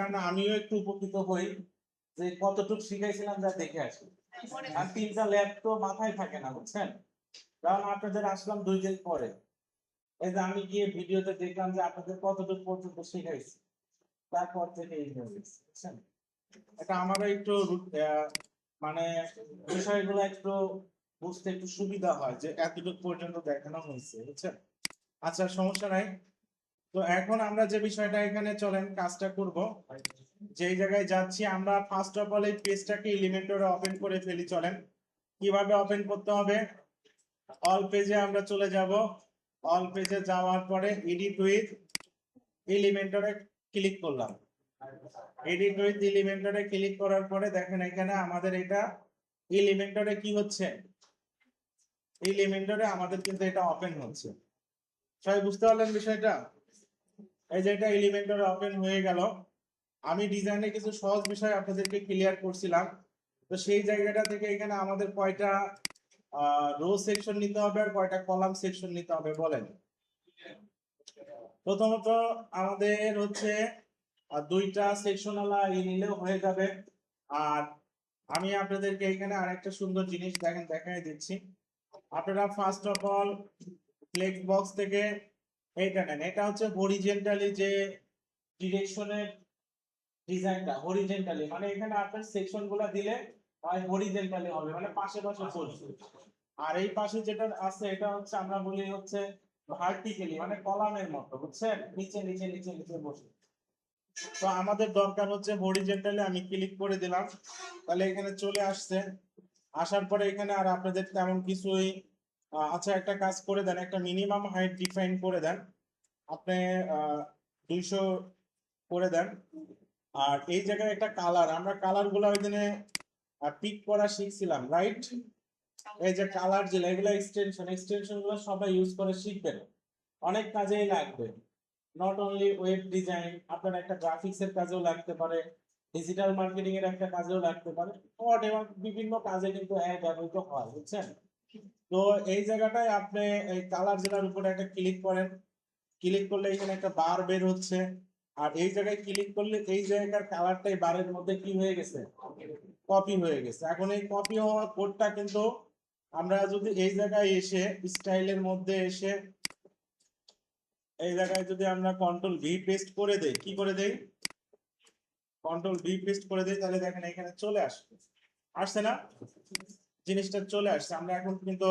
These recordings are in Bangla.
দেখেন আমিও একটু উপকৃত হই যে কতটুকু শিখাইছিলাম যা দেখে আসি। আর 3টা ল্যাব তো মাথায় থাকে না, বুঝছেন? কারণ আপনাদের আসলাম 2 দিন পরে। এই যে আমি গিয়ে ভিডিওতে দেখলাম যে আপনাদের কতটুকু পর্যন্ত শিখাইছি, তারপর থেকে এই হয়ে গেছে, বুঝছেন? এটা আমারও একটু মানে বিষয়গুলো একটু বুঝতে একটু সুবিধা হয় যে এতটুকু পর্যন্ত দেখানো হয়েছে, বুঝছেন? আচ্ছা, সমস্যা নাই। তো এখন আমরা যে বিষয়টা এখানে চলেন কাজটা করব, যেই জায়গায় যাচ্ছি আমরা ফার্স্ট অফ অল এই পেজটাকে এলিমেন্টরে ওপেন করে ফেলি। চলেন কিভাবে ওপেন করতে হবে। অল পেজে আমরা চলে যাব। অল পেজে যাওয়ার পরে এডিট উইথ এলিমেন্টরে ক্লিক করলাম। এডিট উইথ এলিমেন্টরে ক্লিক করার পরে দেখেন এখানে আমাদের এটা এলিমেন্টরে কি হচ্ছে, এলিমেন্টরে আমাদের কিন্তু এটা ওপেন হচ্ছে। সবাই বুঝতে পারলেন বিষয়টা? এই যে এটা এলিমেন্টরে ওপেন হয়ে গেল। আমি ডিজাইনে কিছু সহজ বিষয় আপনাদেরকে ক্লিয়ার করছিলাম। তো সেই জায়গাটা থেকে এখানে আমাদের কয়টা রো সেকশন নিতে হবে আর কয়টা কলাম সেকশন নিতে হবে বলেন। প্রথমত আমাদের হচ্ছে 2টা সেকশনালা নিলেও হয়ে যাবে। আর আমি আপনাদেরকে এখানে আরেকটা সুন্দর জিনিস দেখেন দেখাই দিচ্ছি। আপনারা first of all flex box থেকে এইটা নেন। এটা হচ্ছে হরিজেন্টালি যে ডিরেকশনের ডিজাইনটা, হরিজেন্টালি মানে এখানে আপনার সেকশনগুলো দিলে হয় হরিজেন্টালি হবে, মানে পাশে পাশে পড়বে। আর এই পাশে যেটা আছে এটা হচ্ছে আমরা বলি হচ্ছে ভার্টিক্যালি, মানে কলামের মতো, বুঝছেন? নিচে নিচে নিচে নিচে বসে। তো আমাদের দরকার হচ্ছে হরিজেন্টালি। আমি ক্লিক করে দিলাম, তাহলে এখানে চলে আসছে। আসার পরে এখানে আর আপনাদের তেমন কিছুই আচ্ছা, একটা কাজ করে দেন, একটা মিনিমাম হাইট ডিফাইন করে দেন। আপনি 200 করে দেন। আর এই জায়গায় একটা কালার, আমরা কালার গুলো ওই দিনে পিক করা শিখছিলাম, রাইট? এই যে কালার যেগুলো, এগুলো এক্সটেনশন গুলো সবাই ইউজ করে শিখবেন, অনেক কাজেই লাগবে। নট অনলি ওয়েব ডিজাইন, আপনার একটা গ্রাফিক্স এর কাজেও লাগতে পারে, ডিজিটাল মার্কেটিং এর একটা কাজেও লাগতে পারে, এবং বিভিন্ন কাজে কিন্তু ব্যবহৃত হয়, বুঝছেন? তো এই জায়গাটায় আপনি এই কালার জেলার উপরে একটা ক্লিক করেন। ক্লিক করলে এখানে একটা বার বের হচ্ছে। আর এই জায়গায় ক্লিক করলে এই জায়গার কালারটাই বারের মধ্যে কি হয়ে গেছে, কপি হয়ে গেছে। এখন এই কপি হওয়া কোডটা কিন্তু আমরা যদি এই জায়গায় এসে স্টাইলের মধ্যে এসে এই জায়গায় যদি আমরা কন্ট্রোল ভি পেস্ট করে দেই, কি করে দেই, কন্ট্রোল ভি পেস্ট করে দেই, তাহলে দেখেন এখানে চলে আসবে, আসছে না? জিনিসটা চলে আসছে। আমরা এখন কিন্তু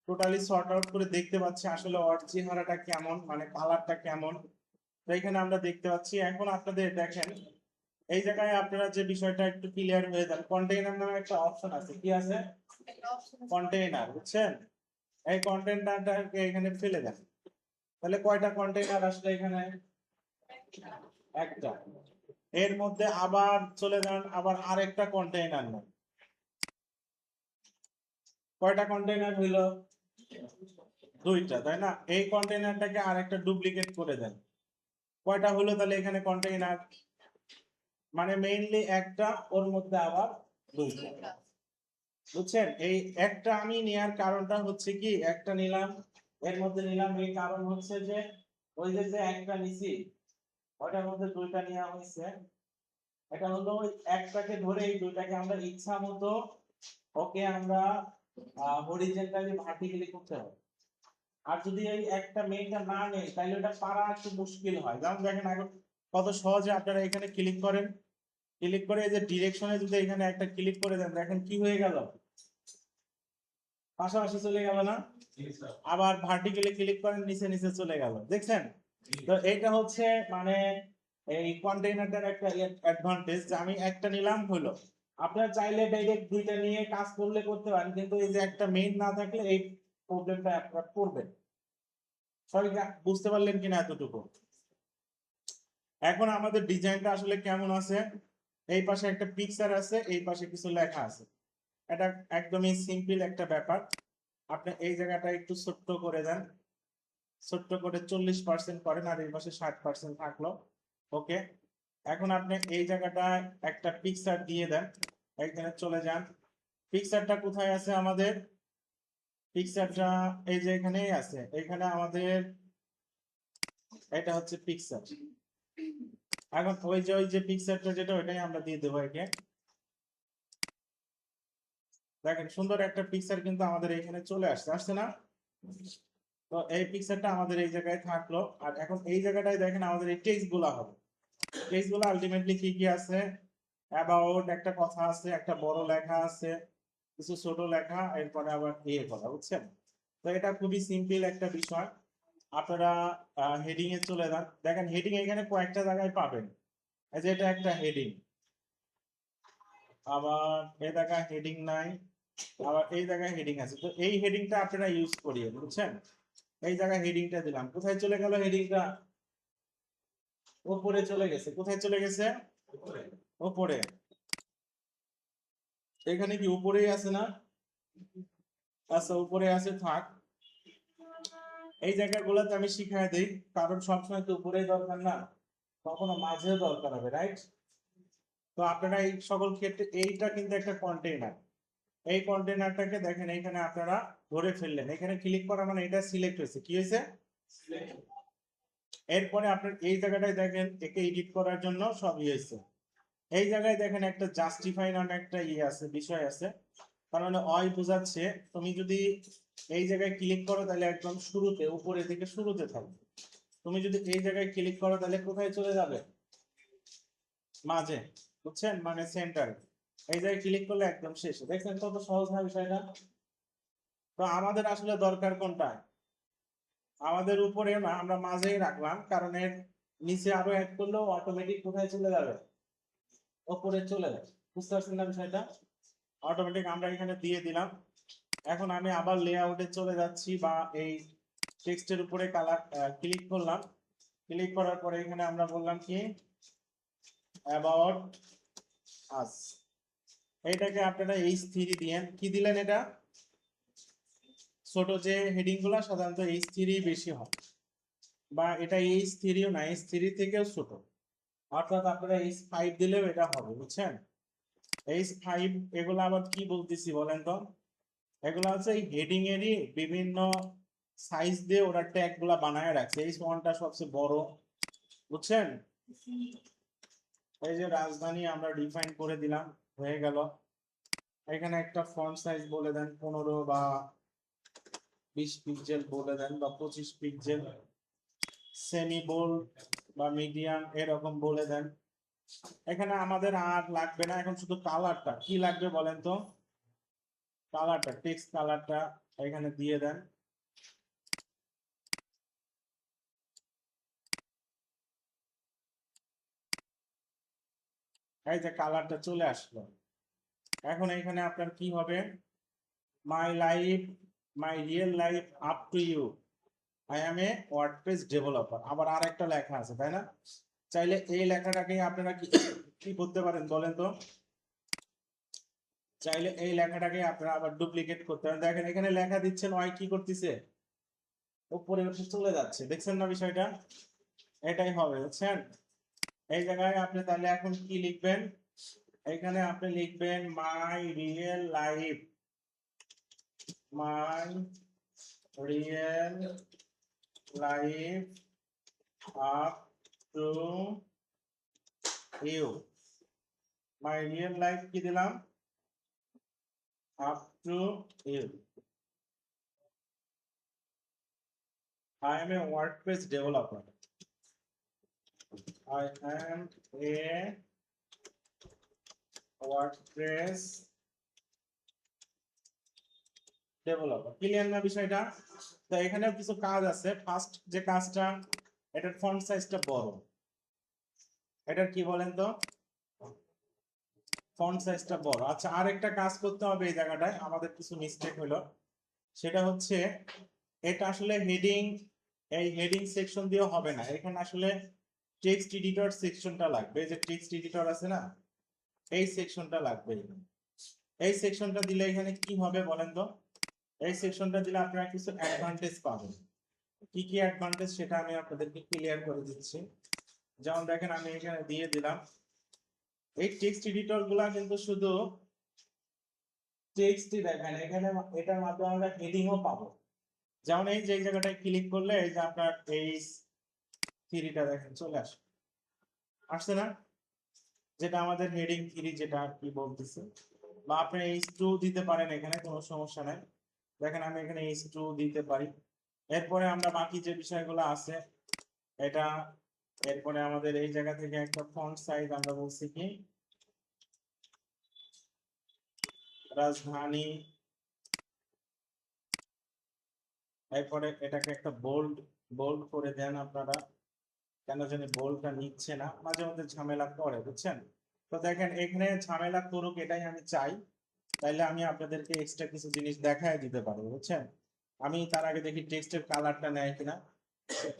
টোটালি সর্ট আউট করে দেখতে পাচ্ছি আসলে ওর চেহারাটা কেমন, মানে কালারটা কেমন। তো এখানে আমরা দেখতে পাচ্ছি। এখন আপনাদের দেখেন এই জায়গায় আপনারা যে বিষয়টা একটু ক্লিয়ার হয়ে যান, কন্টেইনার নামে একটা অপশন আছে, কি আছে, কন্টেইনার, বুঝছেন? এই কন্টেইনারটাকে এখানে ফেলে দেন। তাহলে কয়টা কন্টেইনার আসলে এখানে, একটা। এর মধ্যে আবার চলে যান, আবার আরেকটা কন্টেইনার নেন। কয়টা কন্টেইনার হইল, 2টা, তাই না? এই কন্টেইনারটাকে আরেকটা ডুপ্লিকেট করে দেন। কয়টা হলো তাহলে এখানে কন্টেইনার, মানে মেইনলি একটা, ওর মধ্যে আবার 2টা, বুঝছেন? এই একটা আমি নেয়ার কারণটা হচ্ছে কি, একটা নিলাম, এর মধ্যে নিলাম এই কারণ হচ্ছে যে ওই যে একটা নিছি ওটার মধ্যে 2টা নেওয়া হয়েছে। এটা হলো ওই একটাকে ধরে এই 2টাকে আমরা ইচ্ছা মতো ওকে আমরা হরিজেন্টালি ভার্টিক্যালি করতে হবে। আর যদি এই একটা মেইনটা না নেই তাহলে ওটা পারা একটু মুশকিল হয়। যেমন দেখেন এখন কত সহজে আপনারা এখানে ক্লিক করেন, ক্লিক করে এই যে ডিরেকশনে যদি এখানে একটা ক্লিক করে দেন, দেখেন কি হয়ে গেল, পাশাপাশি চলে গেল না? আবার ভার্টিক্যালি ক্লিক করেন, নিচে নিচে চলে গেল, দেখছেন? তো এটা হচ্ছে মানে এই কন্টেইনারটার একটা অ্যাডভান্টেজ, যে আমি একটা নিলাম হলো। আপনারা চাইলে ডাইরেক্ট 2টা নিয়ে কাজ করলে করতে পারেন, কিন্তু এই যে একটা মেইন না থাকলে এই প্রবলেমটা আপনারা পড়বেন। সবাই বুঝতে পারলেন কিনা এতটুকু? এখন আমাদের ডিজাইনটা আসলে কেমন আছে, এই পাশে একটা পিকচার আছে, এই পাশে কিছু লেখা আছে। এটা একদমই সিম্পল একটা ব্যাপার। আপনি এই জায়গাটা একটু ছোট্ট করে দেন, ছোট্ট করে 40% করেন, আর এই পাশে 60% থাকলো। ওকে, এখন আপনি এই জায়গাটায় একটা পিকচার দিয়ে দেন, এখানে চলে যান। পিকচারটা কোথায় আছে আমাদের, পিকচারটা এই যে এখানেই আছে। এখানে আমাদের এটা হচ্ছে পিকচার। এখন ওই যে পিকচারটা যেটা ওইটাই আমরা দিয়ে দেবো একে। দেখেন সুন্দর একটা পিকচার কিন্তু আমাদের এখানে চলে আসছে না? তো এই পিকচারটা আমাদের এই জায়গায় থাকলো। আর এখন এই জায়গাটায় দেখেন আমাদের এই টেক্সট গুলা হবে। টেক্সট গুলো আলটিমেটলি কি কি আছে? অ্যাবাউট একটা কথা আছে, একটা বড় লেখা আছে, কিছু ছোট লেখা, এরপরে আবার ইয়ে করা, বুঝছেন? তো এটা খুবই সিম্পল একটা বিষয়। আপনারা হেডিং এ চলে যান, দেখেন হেডিং এখানে কয়েকটা জায়গায় পাবেন। এই যে এটা একটা হেডিং, আবার এই জায়গায় হেডিং নাই, আবার এই জায়গায় হেডিং আছে। তো এই হেডিংটা আপনারা ইউজ করিয়ে, বুঝছেন? এই জায়গায় হেডিংটা দিলাম, কোথায় চলে গেল হেডিংটা? উপরে চলে গেছে। কোথায় চলে গেছে? উপরে। এখানে কি উপরেই আছে না? আচ্ছা উপরে আছে, থাক। এই জায়গাগুলোতে আমি শিখাই দিই, কারণ সবসময় তো উপরেই দরকার না, কখনো মাঝেও দরকার হবে, রাইট? তো আপনারা এই সকল ক্ষেত্রে এইটা কিন্তু একটা কন্টেইনার। এই কন্টেইনারটাকে দেখেন এইখানে আপনারা ধরে ফেললেন, এখানে ক্লিক করা মানে এটা সিলেক্ট হয়েছে। কি হয়েছে? এরপরে আপনার এই জায়গাটায় দেখেন একে এডিট করার জন্য সব হয়েছে। এই জায়গায় দেখেন একটা জাস্টিফাই নামে একটা আছে, বিষয় আছে। কারণ অয় বোঝাচ্ছে তুমি যদি এই জায়গায় ক্লিক করো তাহলে একদম শুরুতে, উপরে থেকে শুরুতে থাকবে। তুমি যদি এই জায়গায় ক্লিক করো তাহলে কোথায় চলে যাবে? মাঝে, বুঝছেন? মানে সেন্টার। এই জায়গায় ক্লিক করলে একদম শেষে। দেখছেন কত সহজ না বিষয়টা? তো আমাদের আসলে দরকার কোনটা? আমাদের উপরে না, আমরা মাঝেই রাখলাম, কারণ এর নিচে আরো অ্যাড করলেও অটোমেটিক কোথায় চলে যাবে? উপরে চলে যাবে। বুঝতে পারছেন না বিষয়টা? অটোমেটিক আমরা এখানে দিয়ে দিলাম। এখন আমি আবার লেআউটে চলে যাচ্ছি, বা এই টেক্সটের উপরে কালার ক্লিক করলাম। ক্লিক করার পরে এখানে আমরা বললাম কি অ্যাবাউট আস। এইটাকে আপনারা H3 দিয়েন। কি দিলেন এটা? ছোট যে হেডিং গুলা সাধারণত H3 বেশি হয়, বা এটা H3ও না, H3 থেকেও ছোট। অর্থাৎ আপনারা H5 দিলেও এটা হবে, বুঝছেন? H5 এগুলো আবার কি বলতেছি বলেন তো? এগুলো হচ্ছে এই হেডিং এরই বিভিন্ন সাইজ দিয়ে ওরা ট্যাগ গুলা বানায় রাখছে। H1টা সবচেয়ে বড়, বুঝছেন? এই যে রাজধানী আমরা ডিফাইন করে দিলাম, হয়ে গেল। এখানে একটা ফন্ট সাইজ বলে দেন 15 বা 20 পিক্সেল বলে দেন, বা 25 পিক্সেল। সেমি বোল্ড বা মিডিয়াম এরকম বলে দেন। এখানে আমাদের আর লাগবে না, এখন শুধু কালারটা কি লাগবে বলেন তো? কালারটা, টেক্সট কালারটা এখানে দিয়ে দেন। এই যে কালারটা চলে আসলো। এখন এখানে আপনার কি হবে? My life, my real life up to you, I am a WordPress developer. আবার আর একটা লেখা আছে, তাই না? চাইলে এই লেখাটাকে আপনারা কি কি করতে পারেন বলেন তো? চাইলে এই লেখাটাকে আপনারা আবার ডুপ্লিকেট করতে পারেন। দেখেন এখানে লেখা দিচ্ছেন, ওই কি করতেছে? উপরে উঠে চলে যাচ্ছে। দেখছেন না বিষয়টা? এটাই হবে, বুঝছেন? এই জায়গায় আপনি তাহলে এখন কি লিখবেন? এখানে আপনি লিখবেন my real life, my real life up to you. My real life কি দিলাম? Up to you. I am a WordPress developer. I am a WordPress developer. Clear না বিষয়টা? তো এখানেও কিছু কাজ আছে। ফার্স্ট যে কাজটা, এটার ফন্ট সাইজটা বড়। এটার কি বলেন তো? ফন্ট সাইজটা বড়। আচ্ছা, আর একটা কাজ করতে হবে এই জায়গাটায়, আমাদের কিছু মিস্টেক হলো। সেটা হচ্ছে এটা আসলে হেডিং, এই হেডিং সেকশন দিয়ে হবে না। এখানে আসলে টেক্সট এডিটর সেকশনটা লাগবে। এই যে টেক্সট এডিটর আছে না, এই সেকশনটা লাগবে। এই সেকশনটা দিলে এখানে কি হবে বলেন তো? এই সেকশনটা দিলে আপনারা কিছু অ্যাডভান্টেজ পাবেন। কি কি অ্যাডভান্টেজ সেটা আমি আপনাদেরকে ক্লিয়ার করে দিচ্ছি। যেমন দেখেন আমি এখানে দিয়ে দিলাম, এই টেক্সট এডিটর গুলা কিন্তু শুধু টেক্সটই দেখেন, এখানে এটার মাধ্যমে আমরা হেডিংও পাবো। যেমন এই যে জায়গাটায় ক্লিক করলে এই যে আপনার এই থ্রিটা দেখেন চলে আসে। আসছে না, যেটা আমাদের হেডিং 3 যেটা আর কি বলতেছে, বা আপনি H2 দিতে পারেন, এখানে কোনো সমস্যা নাই। দেখেন আমি এখানে H2 দিতে পারি। এরপরে আমরা বাকি যে বিষয়গুলো আছে এটা, এরপরে আমাদের এই জায়গা থেকে একটা ফন্ট সাইজ আমরা বলছি কি রাজধানী, এরপরে এটাকে একটা বোল্ড বোল্ড করে দেন আপনারা। কেন জানি বোল্ডটা নিচ্ছে না, মাঝে মধ্যে ঝামেলা করে, বুঝছেন? তো দেখেন এখানে ঝামেলা করুক এটাই আমি চাই, তাইলে আমি আপনাদেরকে এক্সট্রা কিছু জিনিস দেখায় দিতে পারবো, বুঝছেন? আমি তার আগে দেখি টেক্সটের কালারটা নেয় কিনা।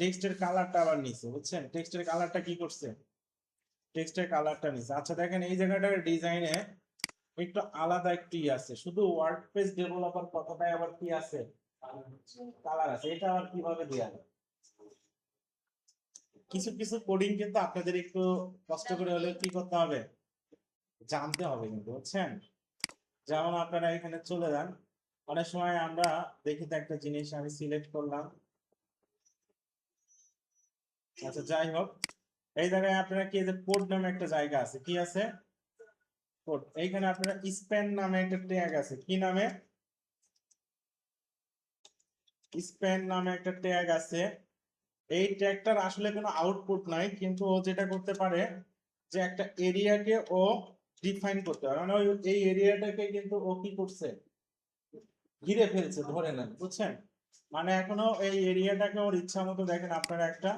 টেক্সটের কালারটা আবার নিছে, বুঝছেন? টেক্সটের কালারটা কি করছে, টেক্সটের কালারটা নিছে। আচ্ছা দেখেন এই জায়গাটার ডিজাইনে একটু আলাদা একটু আছে, শুধু ওয়ার্ডপ্রেস ডেভেলপার কথাটাই আবার কি আছে, কালার আছে। এটা আবার কিভাবে দেয়া যায়? কিছু কিছু কোডিং কিন্তু আপনাদের একটু কষ্ট করে হলেও কি করতে হবে, জানতে হবে কিন্তু, বুঝছেন? যেমন আপনারা এখানে চলে যান, অনেক সময় আমরা দেখি তো একটা জিনিস, আমি সিলেক্ট করলাম। আচ্ছা যাই হোক, এই জায়গায় আপনারা কি, যে কোড নামে একটা জায়গা আছে, কি আছে, কোড। এইখানে আপনারা স্প্যান নামে একটা ট্যাগ আছে, কি নামে, স্প্যান নামে একটা ট্যাগ আছে। এই ট্যাগটার আসলে কোনো আউটপুট নাই, কিন্তু ও যেটা করতে পারে যে একটা এরিয়াকে ও ডিফাইন করতে পারে, মানে ওই এই এরিয়াটাকে কিন্তু ও কি করছে, ঘিরে ফেলছে ধরে নেন, বুঝছেন? মানে এখনো এই এরিয়াটাকে ওর ইচ্ছা মতো, দেখেন আপনারা একটা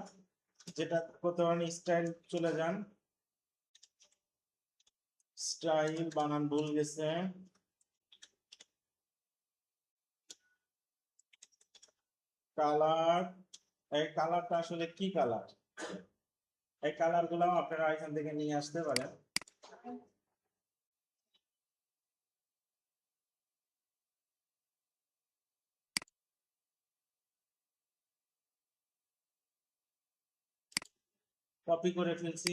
যেটা করতে পারেন, স্টাইল চলে যান, স্টাইল বানান ভুল গেছে, কালার, এই কালারটা আসলে কি কালার, এই কালার গুলো আপনারা এখান থেকে নিয়ে আসতে পারেন। কপি করে ফেলছি।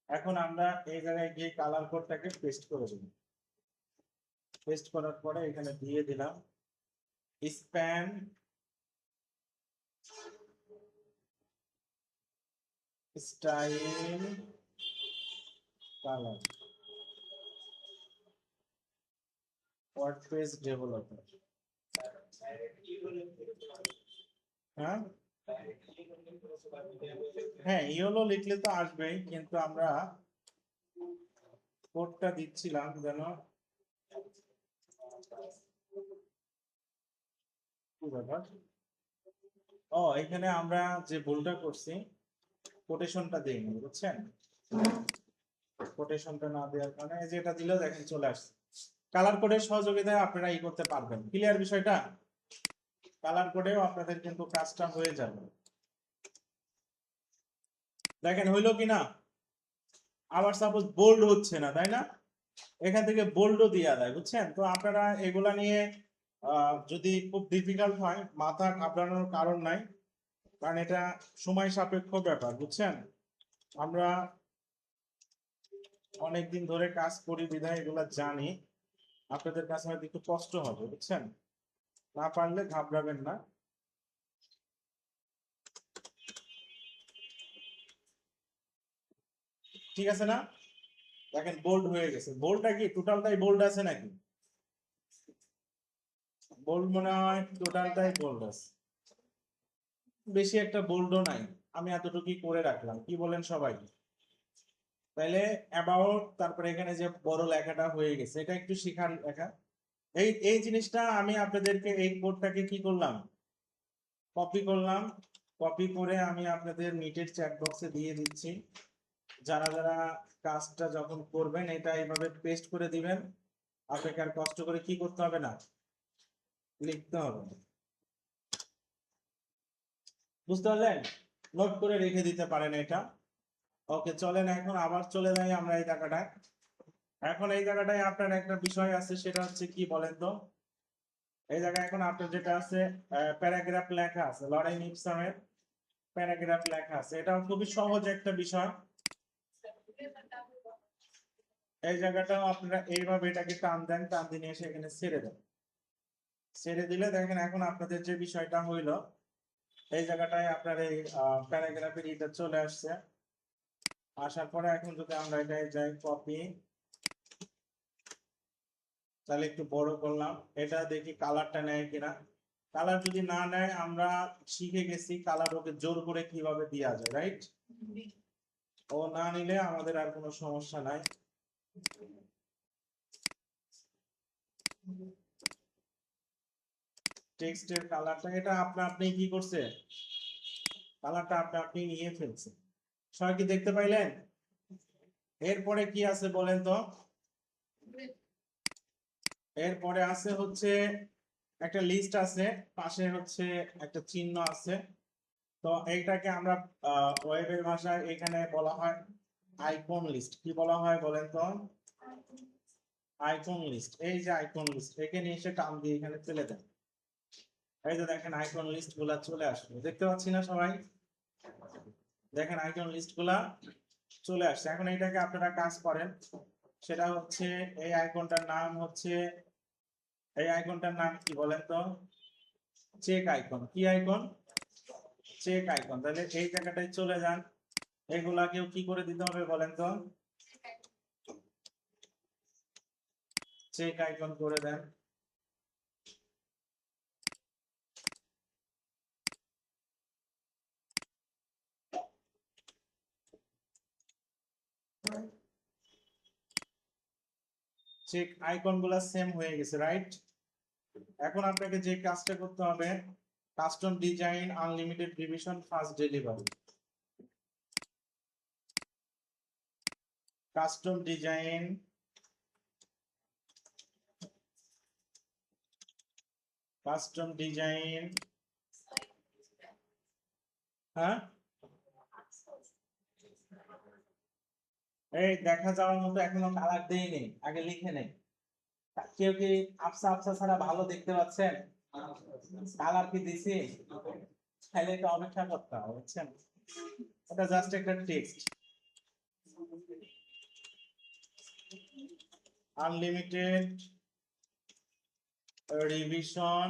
এখন আমরা এই জায়গায় গিয়ে কালার কোডটাকে পেস্ট করে দেব। পেস্ট করার পরে এখানে দিয়ে দিলাম span style colour WordPress developer. হ্যাঁ হ্যাঁ, ইয়েলো লিখলে তো আসবেই, কিন্তু আমরা কোডটা দিচ্ছিলাম যেন, কি ব্যাপার, ও এখানে আমরা যে ভুলটা করছি, কোটেশনটা দেইনি, বুঝছেন? কোটেশনটা না দেওয়ার কারণে এই যে এটা দিলেও দেখেন চলে আসছে। কালার কোডের সহযোগিতায় আপনারা ই করতে পারবেন, ক্লিয়ার বিষয়টা? কালার কোডেও আপনাদের কিন্তু কাজটা হয়ে যাবে। দেখেন হইলো কিনা, আবার সাপোজ বোল্ড হচ্ছে না, তাই না? এখান থেকে বোল্ডও দিয়া দেয়, বুঝছেন? তো আপনারা এগুলা নিয়ে যদি খুব ডিফিকাল্ট হয়, মাথা ঘাবড়ানোর কারণ নাই, কারণ এটা সময় সাপেক্ষ ব্যাপার, বুঝছেন? আমরা অনেকদিন ধরে কাজ করি বিধায় এগুলা জানি, আপনাদের কাছে হয়তো একটু কষ্ট হবে, বুঝছেন? না পারলে ঘাবড়াবেন না। ঠিক আছে না? দেখেন বোল্ড হয়ে গেছে। বোল্ডটা কি টোটালটাই বোল্ড আছে নাকি? বোল্ড মনে হয় টোটালটাই বোল্ড আছে, বেশি একটা বোল্ডও নাই। আমি এতটুকুই করে রাখলাম, কি বলেন সবাই? তাহলে অ্যাবাউট, তারপরে এখানে যে বড় লেখাটা হয়ে গেছে, এটা একটু শেখার লেখা। এই এই জিনিসটা আমি আপনাদেরকে এই কোডটাকে কি করলাম, কপি করলাম। কপি করে আমি আপনাদের মিটের চ্যাট বক্সে দিয়ে দিচ্ছি। যারা যারা কাজটা যখন করবেন এটা এইভাবে পেস্ট করে দিবেন, আপনাকে আর কষ্ট করে কি করতে হবে না, লিখতে হবে না। বুঝতে পারলেন? নোট করে রেখে দিতে পারেন এটা। ওকে চলেন এখন আবার চলে যাই আমরা এই জায়গাটায়। এখন এই জায়গাটায় আপনার একটা বিষয় আছে, সেটা হচ্ছে কি বলেন তো, এই জায়গায় এখন আপনার যেটা আছে প্যারাগ্রাফ লেখা আছে, লরেন ইপসামের প্যারাগ্রাফ লেখা আছে, এটা খুবই সহজ একটা বিষয়। এই জায়গাটাও আপনারা এইভাবে এটাকে টান দেন, টান দিয়ে এসে এখানে ছেড়ে দেন। ছেড়ে দিলে দেখেন এখন আপনাদের যে বিষয়টা হইলো, এই জায়গাটায় আপনার এই প্যারাগ্রাফের এটা চলে আসছে। আসার পরে এখন যদি আমরা এটাই যাই কপি, তাহলে একটু বড় করলাম, এটা দেখি কালারটা নেয় কিনা। কালার যদি না নেয়, আমরা শিখে গেছি কালার ওকে জোর করে কিভাবে দেওয়া যায়, রাইট? ও না নিলে আমাদের আর কোনো সমস্যা নাই। টেক্সটের কালারটা এটা আপনি কি করছে, কালারটা আপনি নিয়ে ফেলছে। সবাই কি দেখতে পাইলেন? এরপরে কি আছে বলেন তো? এরপরে আছে হচ্ছে একটা লিস্ট আছে, পাশে হচ্ছে একটা চিহ্ন আছে। তো এইটাকে আমরা ওয়েবের ভাষায় এখানে বলা হয় আইকন লিস্ট। কি বলা হয় বলেন তো? Icon list. এই যে আইকন লিস্ট, একে নিয়ে এসে টান দিয়ে এখানে ফেলে দেন। এই যে দেখেন আইকন লিস্ট গুলা চলে আসলো, দেখতে পাচ্ছি না সবাই? দেখেন আইকন লিস্ট গুলা চলে আসছে। এখন এটাকে আপনারা কাজ করেন, সেটা হচ্ছে এই আইকনটার নাম হচ্ছে, এই আইকনটার নাম কি বলেন তো? Check icon. কি আইকন? Check icon. তাহলে এই জায়গাটায় চলে যান, এগুলাকেও কি করে দিতে হবে বলেন তো? চেক আইকন করে দেন। চেক আইকন গুলা সেম হয়ে গেছে, রাইট? এখন আপনাকে যে কাজটা করতে হবে, custom design unlimited revision fast delivery. Custom design হ্যাঁ, এই দেখা যাওয়ার মতো এখনো কালার দেইনি, আগে লিখে নেই। কেউ কি আফসা আফসা ছাড়া ভালো দেখতে পাচ্ছেন? কালার কি দিছি? তাহলে এটা অপেক্ষা করতে হবে, বুঝছেন? এটা জাস্ট একটা টেক্সট। আনলিমিটেড রিভিশন,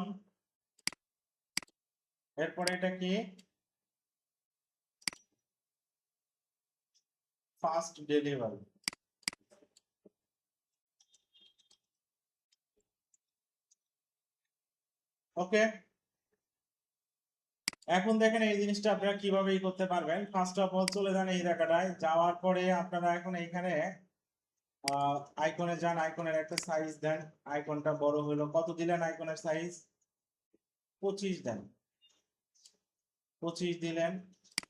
এরপরে এটা কি? Fast delivery. ওকে, এখন দেখেন এই জিনিসটা আপনারা কিভাবে করতে পারবেন। ফার্স্ট অফ অল চলে যান এই জায়গাটায়, যাওয়ার পরে আপনারা এখন এইখানে আইকনে যান, আইকনের একটা সাইজ দেন। আইকনটা বড় হলো, কত দিলেন আইকনের সাইজ? 25 দেন। 25 দিলেন।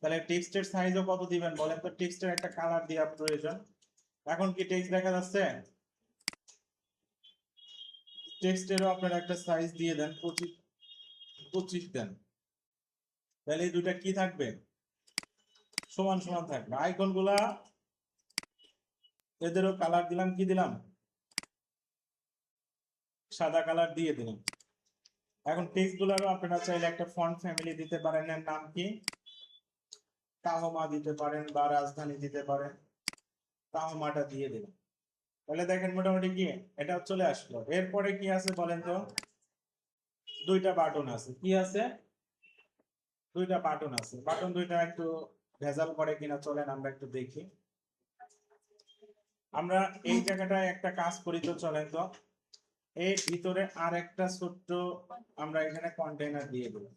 তাহলে টেক্সটের সাইজও কত দিবেন বলেন তো? টেক্সটের একটা কালার দেওয়া প্রয়োজন। এখন কি টেক্সট দেখা যাচ্ছে? টেক্সটেরও আপনারা একটা সাইজ দিয়ে দেন, 25 দেন। তাহলে এই দুটা কি থাকবে? সমান সমান থাকবে। আইকন গুলা এদেরও কালার দিলাম, কি দিলাম? সাদা কালার দিয়ে দিলাম। এখন টেক্সট গুলারও আপনারা চাইলে একটা ফন্ট ফ্যামিলি দিতে পারেন, এর নাম কি? তাহমা দিতে পারেন বা রাজধানী দিতে পারেন। তাহমাটা দিয়ে দিলাম। তাহলে দেখেন মোটামুটি কি এটা চলে আসলো। এরপরে কি আছে বলেন তো? দুইটা বাটন আছে। কি আছে? দুইটা বাটন আছে। বাটন দুইটা একটু ভেজাল করে কিনা চলেন আমরা একটু দেখি। আমরা এই জায়গাটায় একটা কাজ করি তো, চলেন তো। এর ভিতরে আর একটা ছোট্ট আমরা এখানে কন্টেইনার দিয়ে দিলাম।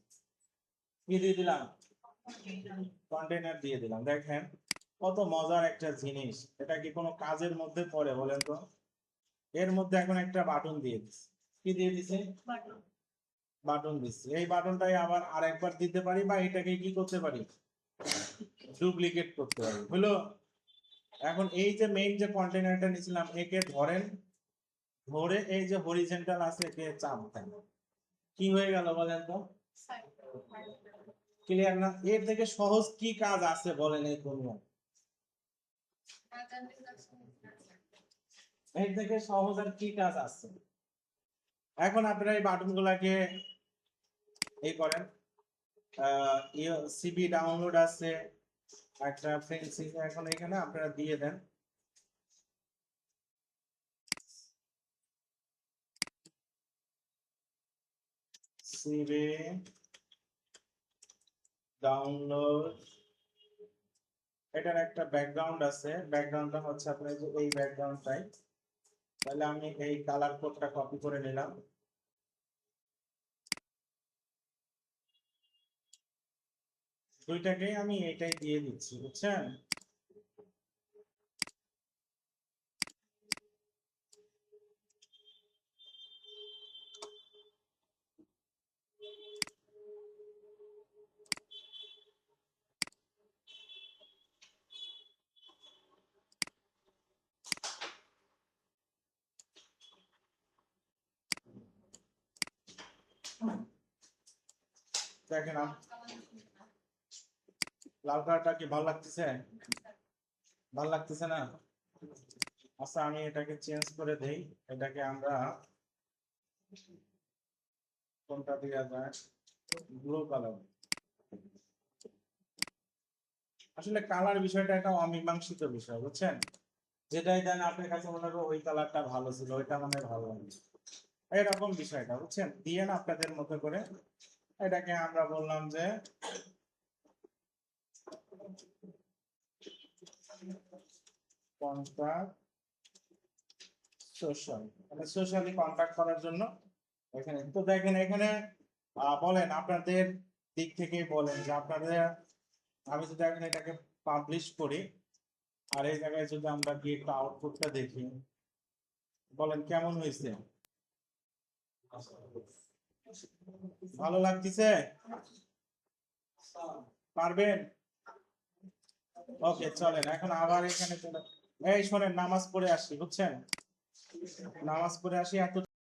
কি দিয়ে দিলাম? কন্টেইনার দিয়ে দিলাম। দেখেন কত মজার একটা জিনিস। এটা কি কোনো কাজের মধ্যে পড়ে বলেন তো? এর মধ্যে এখন একটা বাটন দিয়ে দিচ্ছি। কি দিয়ে দিছে? বাটন দিচ্ছি। এই বাটনটাই আবার আরেকবার দিতে পারি, বা এটাকে কি করতে পারি? ডুপ্লিকেট করতে পারি। হলো? এখন এই যে মেইন যে কন্টেইনারটা নিয়েছিলাম, একে ধরেন, ধরে এই যে হরিজন্টাল আছে একে চাপ দেন। কি হয়ে গেল বলেন তো? ক্লিয়ার না? এর থেকে সহজ কি কাজ আছে বলেন এই দুনিয়ায়? এর থেকে সহজ আর কি কাজ আছে? এখন আপনারা এই বাটন গুলাকে এই করেন, সিবি ডাউনলোড আছে একটা ফ্রেন্সি, এখন এখানে আপনারা দিয়ে দেন। সিবি ডাউনলোড এটার একটা ব্যাকগ্রাউন্ড আছে, ব্যাকগ্রাউন্ডটা হচ্ছে আপনার যে এই ব্যাকগ্রাউন্ডটাই। তাহলে আমি এই কালার কোডটা কপি করে নিলাম, দুইটাকেই আমি এটাই দিয়ে দিচ্ছি, বুঝছেন? দেখেন লাল কালারটা কি ভালো লাগতেছে? ভালো লাগতেছে না? আচ্ছা আমি এটাকে চেঞ্জ করে দেই, এটাকে আমরা কোনটা দেওয়া যায়, ব্লু কালার। আসলে কালার বিষয়টা একটা অমীমাংসিত বিষয়, বুঝছেন? যেটাই দেন আপনার কাছে মনে হবে ওই কালারটা ভালো ছিল, ওইটা মনে হয় ভালো লাগে, এরকম বিষয়টা, বুঝছেন? দিয়ে না আপনাদের মতো করে এটাকে আমরা বললাম যে কন্ট্যাক্ট সোশ্যাল, মানে সোশ্যালি কন্ট্যাক্ট করার জন্য এখানে তো দেখেন এখানে বলেন আপনাদের দিক থেকে বলেন যে আপনাদের, আমি যদি এখন এটাকে পাবলিশ করি আর এই জায়গায় যদি আমরা গিয়ে একটু আউটপুটটা দেখি, বলেন কেমন হয়েছে? ভালো লাগতেছে? পারবেন? ওকে চলেন এখন আবার এখানে চলে, এই শোনেন নামাজ পড়ে আসি, বুঝছেন? নামাজ পড়ে আসি এত